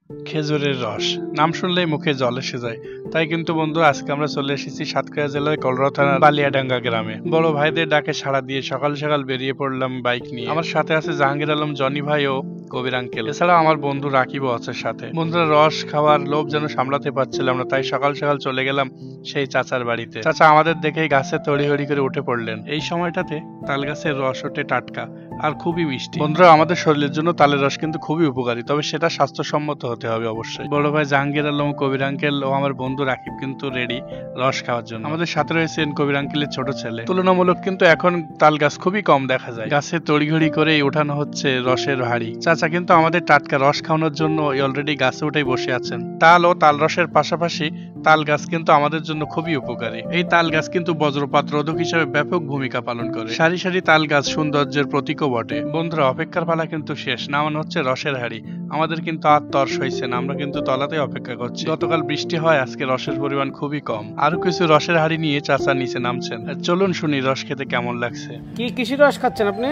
খেজুরের রস নাম শুনলেই মুখে জল এসে যায়। তাই কিন্তু বন্ধু, আজকে আমরা চলে এসেছি সাতক্ষীরা জেলার কলরা থানার বালিয়াডাঙ্গা গ্রামে। বড় ভাইদের ডাকে সাড়া দিয়ে সকাল সকাল বেরিয়ে পড়লাম বাইক নিয়ে। আমার সাথে আছে জাহাঙ্গীর আলম, জনি ভাই ও কবির আঙ্কেল। এছাড়াও আমার বন্ধু রাকিবও আছে সাথে। বন্ধুরা, রস খাওয়ার লোভ যেন সামলাতে পারছিলাম না, তাই সকাল সকাল চলে গেলাম সেই চাচার বাড়িতে। চাচা আমাদের দেখেই গাছে তড়িহড়ি করে উঠে পড়লেন। এই সময়টাতে তাল গাছের রস ওঠে টাটকা আর খুবই মিষ্টি। বন্ধুরা, আমাদের শরীরের জন্য তালের রস কিন্তু খুবই উপকারী, তবে সেটা স্বাস্থ্যসম্মত হতে হবে অবশ্যই। বড় ভাই জাহাঙ্গীর আলম, কবির আঙ্কেল ও আমার বন্ধু রাকিব কিন্তু রেডি রস খাওয়ার জন্য। আমাদের সাথে রয়েছেন কবির আঙ্কেলের ছোট ছেলে। তুলনামূলক কিন্তু এখন তাল গাছ খুবই কম দেখা যায়। গাছে তড়িঘড়ি করেই ওঠানো হচ্ছে রসের হাড়ি। চাচা কিন্তু আমাদের টাটকা রস খাওয়ানোর জন্য অলরেডি গাছে উঠেই বসে আছেন। তাল ও তাল রসের পাশাপাশি তাল গাছ কিন্তু আমাদের জন্য খুবই উপকারী। এই তাল গাছ কিন্তু বজ্রপাত রোধক হিসেবে ব্যাপক ভূমিকা পালন করে। সারি সারি তাল গাছ সৌন্দর্যের প্রতীকও বটে। বন্ধুরা, অপেক্ষার পালা কিন্তু শেষ। নামানো হচ্ছে রসের হাড়ি। আমাদের কিন্তু আর তর্স হয়েছে না, আমরা কিন্তু তলাতেই অপেক্ষা করছি। গতকাল বৃষ্টি হয়, আজকে রসের পরিমাণ খুবই কম। আরো কিছু রসের হাড়ি নিয়ে চাচা নিচে নামছেন। চলুন শুনি রস খেতে কেমন লাগছে। কি কিসের রস খাচ্ছেন আপনি?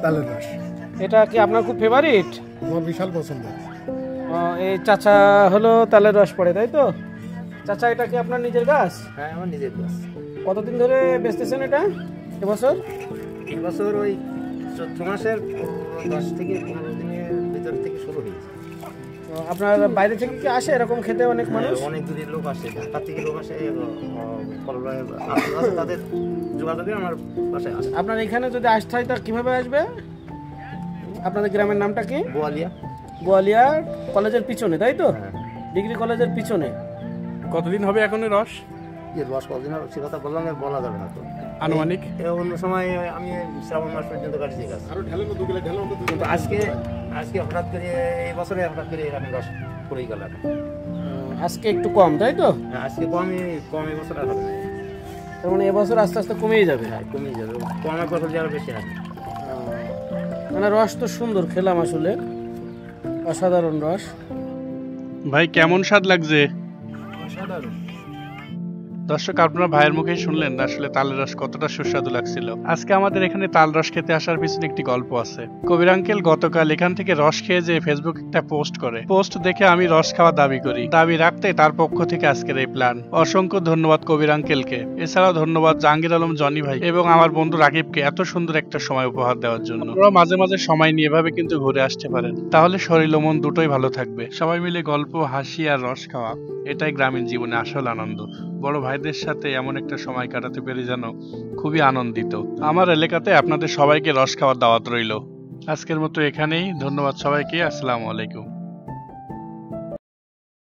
তালের রস। এটা কি আপনার খুব ফেভারিট? আমার বিশাল পছন্দ। এই চাচা হলো তালের রস পড়ে, তাই তো? চাচা, এটা কি আপনার নিজের গাছ? হ্যাঁ, আমার নিজের গাছ। কতদিন ধরে বেচতেছেন এটা এবছর? এবছর ওই 14 মাসের 10 থেকে 15 দিনের ভিতর থেকে শুরু হয়েছে। আপনার বাইরে থেকে কি আসে এরকম খেতে অনেক মানুষ? অনেক দূরের লোক আসে, ঢাকা থেকে লোক আসে, কলরায় তাদের যোগাযোগে আমার বাসায় আসে। আপনার এখানে যদি আসতে হয় তা কিভাবে আসবে? আপনাদের গ্রামের নামটা কি? বোয়ালিয়া। বোয়ালিয়া কলেজের পিছনে, তাই তো? হ্যাঁ। ডিগ্রি কলেজের পিছনে। কতদিন হবে এখন রস? যে রস কদিন সে কথা বললাম, বলা যাবে না তো আনুমানিক। অন্য সময় আমি শ্রাবণ মাস পর্যন্ত কাটিয়ে গাছ। কিন্তু আজকে হঠাৎ করে এই বছরে হঠাৎ করে আমি রস পড়েই গেলাম। আজকে একটু কম, তাই তো? আজকে কম এই বছর আর হবে না। তার মানে এবছর আস্তে আস্তে কমেই যাবে। হ্যাঁ, কমিয়ে যাবে। কমের বছর যাবে বেশি হয়। মানে রস তো সুন্দর, খেলাম আসলে, অসাধারণ রস। ভাই, কেমন স্বাদ লাগছে? দর্শক, আপনারা ভাইয়ের মুখে শুনলেন আসলে তালের রস কতটা সুস্বাদু লাগছিল। আজকে আমাদের এখানে তাল রস খেতে আসার পিছনে একটি গল্প আছে। কবির আঙ্কেল গতকাল এখান থেকে রস খেয়ে যে ফেসবুক একটা পোস্ট করে, পোস্ট দেখে আমি রস খাওয়া দাবি করি। দাবি রাখতে তার পক্ষ থেকে আজকের এই প্ল্যান। অসংখ্য ধন্যবাদ কবির আঙ্কেলকে। এছাড়াও ধন্যবাদ জাহাঙ্গীর আলম, জনি ভাই এবং আমার বন্ধু রাকিবকে এত সুন্দর একটা সময় উপহার দেওয়ার জন্য। আপনারা মাঝে মাঝে সময় নিয়ে এভাবে কিন্তু ঘুরে আসতে পারেন, তাহলে শরীর ও মন দুটোই ভালো থাকবে। সবাই মিলে গল্প, হাসি আর রস খাওয়া, এটাই গ্রামীণ জীবনে আসল আনন্দ। বড় ভাইদের সাথে এমন একটা সময় কাটাতে পেরে যেন খুবই আনন্দিত। আমার এলাকাতে আপনাদের সবাইকে রস খাওয়ার দাওয়াত রইল। আজকের মতো এখানেই। ধন্যবাদ সবাইকে। আসসালামু আলাইকুম।